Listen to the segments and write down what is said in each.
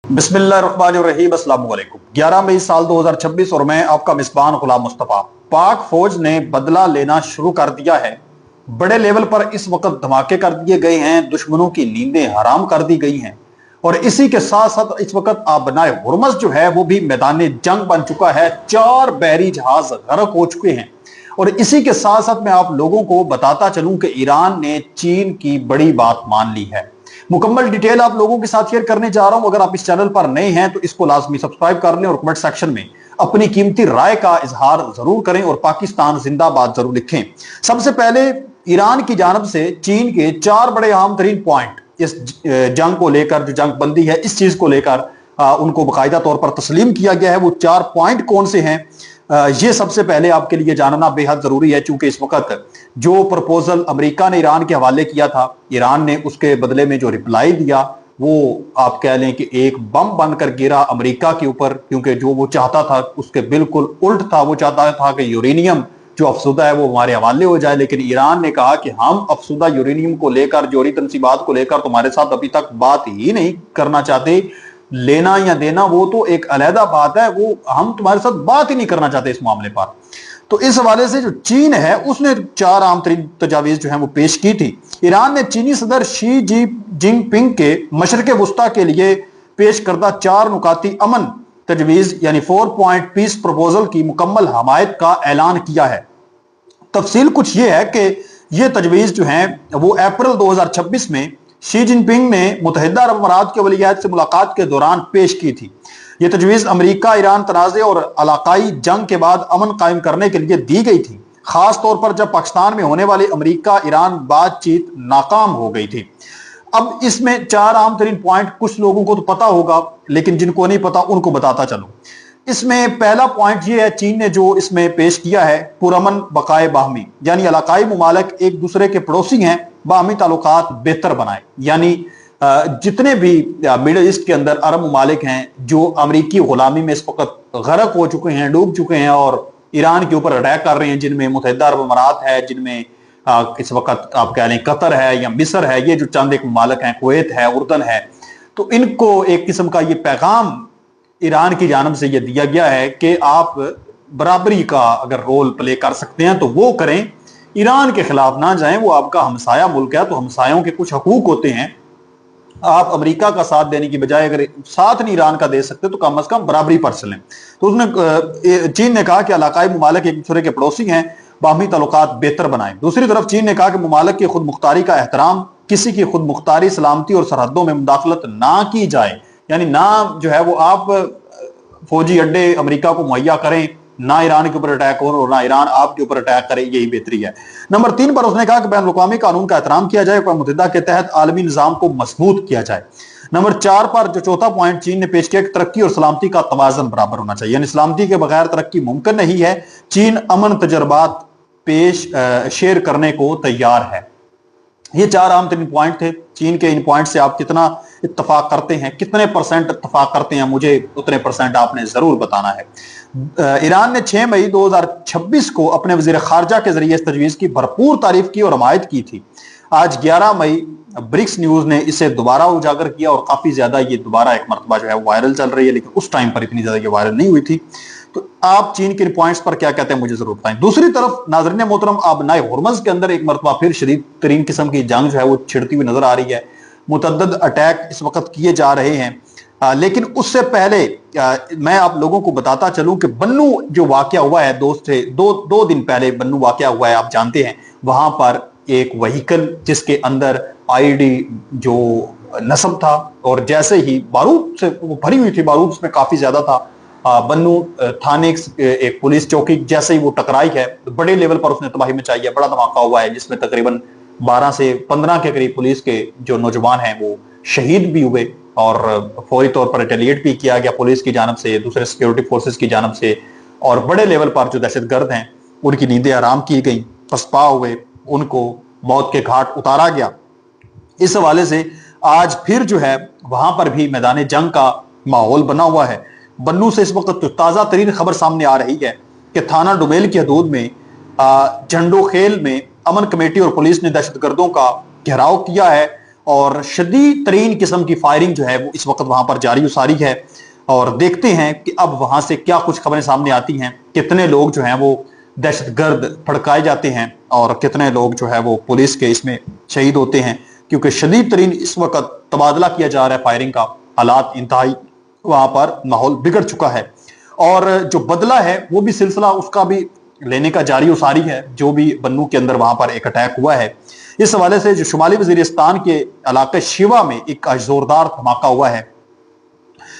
बिस्मिल्लाहिर्रहमानिर्रहीम। अस्सलाम वालेकुम। 11 मई साल 2026 और मैं आपका मिसबान गुलाम मुस्तफा। पाक फौज ने बदला लेना शुरू कर दिया है। बड़े लेवल पर इस वक्त धमाके कर दिए गए हैं, दुश्मनों की नींदें हराम कर दी गई हैं और इसी के साथ साथ इस वक्त आबनाए हुर्मस जो है वो भी मैदान जंग बन चुका है। 4 बहरी जहाज गर्क हो चुके हैं और इसी के साथ साथ मैं आप लोगों को बताता चलूं कि ईरान ने चीन की बड़ी बात मान ली है। मुकम्मल डिटेल आप लोगों के साथ शेयर करने जा रहा हूं। अगर आप इस चैनल पर नए हैं तो इसको लाजमी सब्सक्राइब कर लें और कमेंट सेक्शन में अपनी कीमती राय का इजहार जरूर करें और पाकिस्तान जिंदाबाद जरूर लिखें। सबसे पहले ईरान की जानब से चीन के 4 बड़े अहम तरीन पॉइंट इस जंग को लेकर, जो जंग बंदी है इस चीज को लेकर उनको बाकायदा तौर पर तस्लीम किया गया है। वो 4 पॉइंट कौन से हैं, ये सबसे पहले आपके लिए जानना बेहद जरूरी है, क्योंकि इस वक्त जो प्रपोजल अमेरिका ने ईरान के हवाले किया था, ईरान ने उसके बदले में जो रिप्लाई दिया वो आप कह लें कि एक बम बनकर गिरा अमेरिका के ऊपर, क्योंकि जो वो चाहता था उसके बिल्कुल उल्ट था। वो चाहता था कि यूरेनियम जो अफसुदा है वो हमारे हवाले हो जाए, लेकिन ईरान ने कहा कि हम अफसुदा यूरेनियम को लेकर, जोहरी तनसीबात को लेकर तुम्हारे साथ अभी तक बात ही नहीं करना चाहते। लेना या देना वो तो एक अलहदा बात है, वो हम तुम्हारे साथ बात ही नहीं करना चाहते इस मामले पर। तो इस हवाले से जो चीन है उसने 4 आम तरीन तजावीज जो है वो पेश की थी। ईरान ने चीनी सदर शी जिनपिंग के मशरक़ वुस्ता के लिए पेश करदा 4 नुकाती अमन तजवीज यानी 4 पॉइंट पीस प्रपोजल की मुकम्मल हमायत का ऐलान किया है। तफसील कुछ ये है कि ये तजवीज जो है वो अप्रैल 2026 में शी जिनपिंग ने मुत्तहिदा अरब अमारात के वलीअहद से मुलाकात के दौरान पेश की थी। यह तजवीज़ अमेरिका ईरान तनाज़े और इलाकाई जंग के बाद अमन कायम करने के लिए दी गई थी, खास तौर पर जब पाकिस्तान में होने वाली अमेरिका ईरान बातचीत नाकाम हो गई थी। अब इसमें 4 आम तरीन पॉइंट कुछ लोगों को तो पता होगा, लेकिन जिनको नहीं पता उनको बताता चलो। इसमें पहला पॉइंट ये है, चीन ने जो इसमें पेश किया है पुरअमन बकाए बाहमी, यानी इलाकाई मुमालिक एक दूसरे के पड़ोसी हैं, बाहमी ताल्लुकात बेहतर बनाए। यानी जितने भी मिडल ईस्ट के अंदर अरब मुमालिक हैं जो अमरीकी गुलामी में इस वक्त गर्क हो चुके हैं, डूब चुके हैं और ईरान के ऊपर अटैक कर रहे हैं, जिनमें मुत्तहिदा अरब अमारात है, जिनमें इस वक्त आप कह लें कतर है या मिस्र है, ये जो चंद एक मुमालिक हैं, कुवैत है, उर्दन है, तो इनको एक किस्म का ये पैगाम ईरान की जानब से ये दिया गया है कि आप बराबरी का अगर रोल प्ले कर सकते हैं तो वो करें, ईरान के खिलाफ ना जाएं। वो आपका हमसाया मुल्क है, तो हमसायों के कुछ हकूक होते हैं। आप अमेरिका का साथ देने की बजाय अगर साथ नहीं ईरान का दे सकते तो कम से कम बराबरी पर चलें। तो उसने चीन ने कहा कि इलाकाई मुमालिक एक दूसरे के पड़ोसी हैं, बाहमी ताल्लुकात बेहतर बनाएं। दूसरी तरफ चीन ने कहा कि मुमालिक की खुद मुख्तारी का एहतराम, किसी की खुद मुख्तारी, सलामती और सरहदों में मुदाखलत ना की जाए। यानी ना जो है वो आप फौजी अड्डे अमेरिका को मुहैया करें, ना ईरान के ऊपर अटैक हो और ना ईरान आपके ऊपर अटैक करे, यही बेहतरी है। नंबर 3 पर उसने कहा कि बैन अवी कानून का एहतराम किया जाए, अक़वाम मुत्तहिदा के तहत आलमी निज़ाम को मजबूत किया जाए। नंबर 4 पर जो चौथा पॉइंट चीन ने पेश किया कि तरक्की और सलामती का तवाज़न बराबर होना चाहिए, यानी सलामती के बगैर तरक्की मुमकिन नहीं है। चीन अमन तजर्बात शेयर करने को तैयार है। ये 4 आम तरीन पॉइंट थे। चीन के इन पॉइंट से आप कितना इत्तफाक करते हैं, कितने % इत्तफाक करते हैं, मुझे उतने % आपने जरूर बताना है। ईरान ने 6 मई 2026 को अपने वजीर खारजा के जरिए इस तजवीज की भरपूर तारीफ की और हमायत की थी। आज 11 मई ब्रिक्स न्यूज ने इसे दोबारा उजागर किया और काफी ज्यादा ये दोबारा एक मरतबा जो है वायरल चल रही है, लेकिन उस टाइम पर इतनी ज्यादा ये वायरल नहीं हुई थी। तो आप चीन के पॉइंट्स पर क्या कहते हैं मुझे जरूर बताएं। दूसरी तरफ नाज़रीन मोहतरम, आबनाए हुर्मस के अंदर एक मरतबा फिर शदीद तरीन किस्म की जंग जो है वो छिड़ती हुई नजर आ रही है। मुतअद्दिद अटैक इस वक्त किए जा रहे हैं, लेकिन उससे पहले मैं आप लोगों को बताता चलूं कि बन्नू जो वाकया हुआ है, दो दिन पहले बन्नू वाकया हुआ है, आप जानते हैं। वहां पर एक व्हीकल जिसके अंदर आईडी जो नस्ब था और जैसे ही बारूद से वो भरी हुई थी, बारूद उसमें काफी ज्यादा था, बन्नू थाने एक पुलिस चौकी जैसे ही वो टकराई है, बड़े लेवल पर उसने तबाही मचाई है। बड़ा धमाका हुआ है जिसमें तकरीबन 12 से 15 के करीब पुलिस के जो नौजवान हैं वो शहीद भी हुए और फौरी तौर पर रिटेलिएट भी किया गया पुलिस की जानब से, दूसरे सिक्योरिटी फोर्सेस की जानब से, और बड़े लेवल पर जो दहशतगर्द हैं उनकी नींदें आराम की गई, पसपा हुए, उनको मौत के घाट उतारा गया। इस हवाले से आज फिर जो है वहां पर भी मैदान जंग का माहौल बना हुआ है। बन्नू से इस वक्त ताजा तरीन खबर सामने आ रही है कि थाना डुमेल की हदूद में झंडो खेल में अमन कमेटी और पुलिस ने दहशतगर्दों का घेराव किया है اور شدید ترین قسم کی فائرنگ جو ہے وہ اس وقت وہاں پر جاری و ساری ہے، اور دیکھتے ہیں کہ اب وہاں سے کیا کچھ خبریں سامنے آتی ہیں، کتنے لوگ جو ہیں وہ دہشت گرد پھڑکائے جاتے ہیں اور کتنے لوگ جو ہے وہ پولیس کے اس میں شہید ہوتے ہیں، کیونکہ شدید ترین اس وقت تبادلہ کیا جا رہا ہے فائرنگ کا، حالات انتہائی وہاں پر ماحول بگڑ چکا ہے، اور جو بدلہ ہے وہ بھی سلسلہ اس کا بھی لینے کا جاری و ساری ہے، جو بھی بنو کے اندر وہاں پر ایک اٹیک ہوا ہے، اس حوالے سے جو شمالی وزیرستان کے علاقے شیوا میں ایک زوردار دھماکہ ہوا ہے۔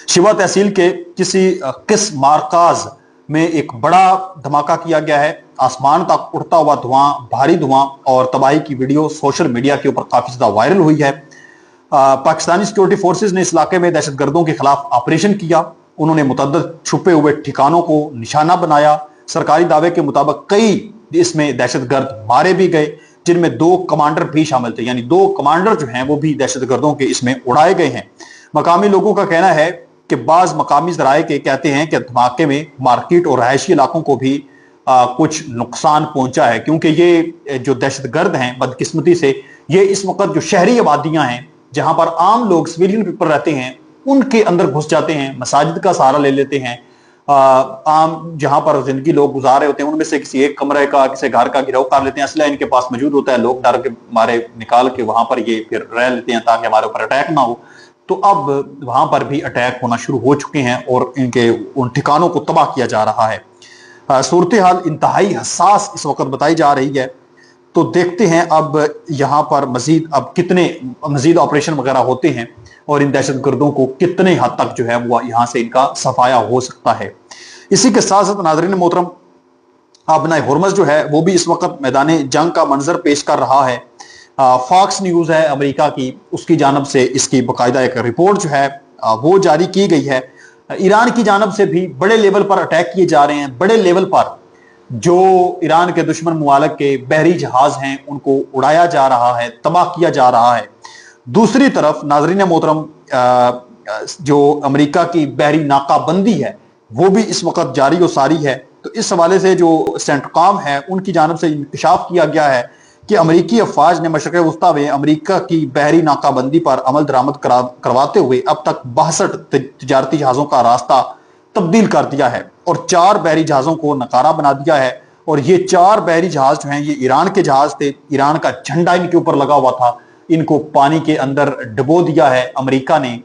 شیوا تحصیل کے کسی قسم مارکاز میں ایک بڑا دھماکہ کیا گیا ہے، آسمان تک اڑتا ہوا دھواں، بھاری دھواں اور تباہی کی ویڈیو سوشل میڈیا کے اوپر کافی زیادہ وائرل ہوئی ہے۔ پاکستانی سیکورٹی فورسز نے اس علاقے میں دہشت گردوں کے خلاف آپریشن کیا، انہوں نے متعدد چھپے ہوئے ٹھکانوں کو نشانہ بنایا، سرکاری دعوے کے مطابق کئی اس میں دہشت گرد مارے بھی گئے، جن میں 2 کمانڈر بھی شامل تھے، یعنی 2 کمانڈر جو ہیں وہ بھی دہشت گردوں کے اس میں اڑائے گئے ہیں۔ مقامی لوگوں کا کہنا ہے کہ بعض مقامی ذرائع کے کہتے ہیں کہ دھماکے میں مارکیٹ اور رہائشی علاقوں کو بھی کچھ نقصان پہنچا ہے، کیونکہ یہ جو دہشت گرد ہیں بدقسمتی سے یہ اس وقت جو شہری آبادیاں ہیں جہاں پر عام لوگ سویلین پیپل رہتے ہیں ان کے اندر گھس جاتے ہیں، مساجد کا سہارا لے لیتے ہیں، عام جہاں پر زندگی لوگ گزارے ہوتے ہیں ان میں سے کسی ایک کمرے کا کسی گھر کا گھراؤ کر لیتے ہیں، اسلحہ ان کے پاس موجود ہوتا ہے، لوگ ڈر کے مارے نکال کے وہاں پر یہ پھر رہ لیتے ہیں تاکہ ہمارے اوپر اٹیک نہ ہو۔ تو اب وہاں پر بھی اٹیک ہونا شروع ہو چکے ہیں اور ان ٹھکانوں کو تباہ کیا جا رہا ہے۔ صورتحال انتہائی حساس اس وقت بتائی جا رہی ہے، تو دیکھتے ہیں اب یہاں پر اب کتنے مزید آپریشن وغیرہ ہوتے ہیں اور ان دہشت گردوں کو کتنے حد تک جو ہے وہ یہاں سے ان کا صفایا ہو سکتا ہے۔ اسی کے ساتھ ساتھ ناظرین محترم، آبنائے ہرمز جو ہے وہ بھی اس وقت میدان جنگ کا منظر پیش کر رہا ہے۔ فاکس نیوز ہے امریکہ کی، اس کی جانب سے اس کی باقاعدہ ایک رپورٹ جو ہے وہ جاری کی گئی ہے۔ ایران کی جانب سے بھی بڑے لیول پر اٹیک کیے جا رہے ہیں، بڑے لیول پر جو ایران کے دشمن ممالک کے بحری جہاز ہیں ان کو اڑایا جا رہا ہے، تباہ کیا جا رہا ہے۔ دوسری طرف ناظرین محترم، جو امریکہ کی بحری ناکہ بندی ہے وہ بھی اس وقت جاری و ساری ہے، تو اس حوالے سے جو سینٹکام ہے ان کی جانب سے انکشاف کیا گیا ہے کہ امریکی افواج نے مشرق وسطیٰ میں امریکہ کی بحری ناکہ بندی پر عمل درآمد کرواتے ہوئے اب تک 62 تجارتی جہازوں کا راستہ تبدیل کر دیا ہے اور 4 بحری جہازوں کو ناکارہ بنا دیا ہے، اور یہ 4 بحری جہاز جو ہیں یہ ایران کے جہاز تھے، ایران کا جھنڈا ان کے اوپر لگا ہوا تھا، ان کو پانی کے اندر ڈبو دیا ہے امریکہ نے۔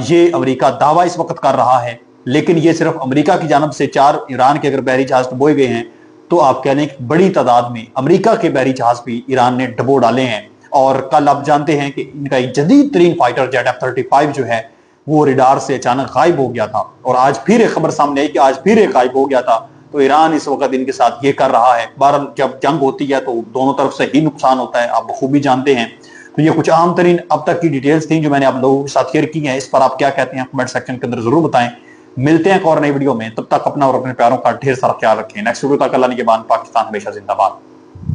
یہ امریکہ دعویٰ اس وقت کر رہا ہے، لیکن یہ صرف امریکہ کی جانب سے 4 ایران کے اگر بحری جہاز ڈبوئے گئے ہیں تو آپ کہہ لیں کہ بڑی تعداد میں امریکہ کے بحری جہاز بھی ایران نے ڈبو ڈالے ہیں، اور کل آپ جانتے ہیں کہ ان کا ایک جدید ترین فائٹر جیٹ F-35 جو ہے وہ ریڈار سے اچانک غائب ہو گیا تھا، اور آج پھر ایک خبر سامنے آئی کہ آج پھر ایک غائب ہو گیا تھا۔ تو ایران اس وقت ان کے ساتھ یہ کر رہا ہے۔ بہرحال جب جنگ ہوتی ہے تو دونوں طرف سے ہی نقصان ہوتا ہے، آپ بخوبی جانتے ہیں۔ تو یہ کچھ عام ترین اب تک کی ڈیٹیلز تھیں جو میں نے آپ لوگوں کے ساتھ شیئر کی ہیں، اس پر آپ کیا کہتے ہیں کمنٹ سیکشن کے اندر ضرور بتائیں۔ ملتے ہیں ایک اور نئی ویڈیو میں، تب تک اپنا اور اپنے پیاروں کا ڈھیر سارا خیال رکھیں۔ نیکسٹ ویڈیو تک اللہ نگہبان، پاکستان ہمیشہ زندہ باد۔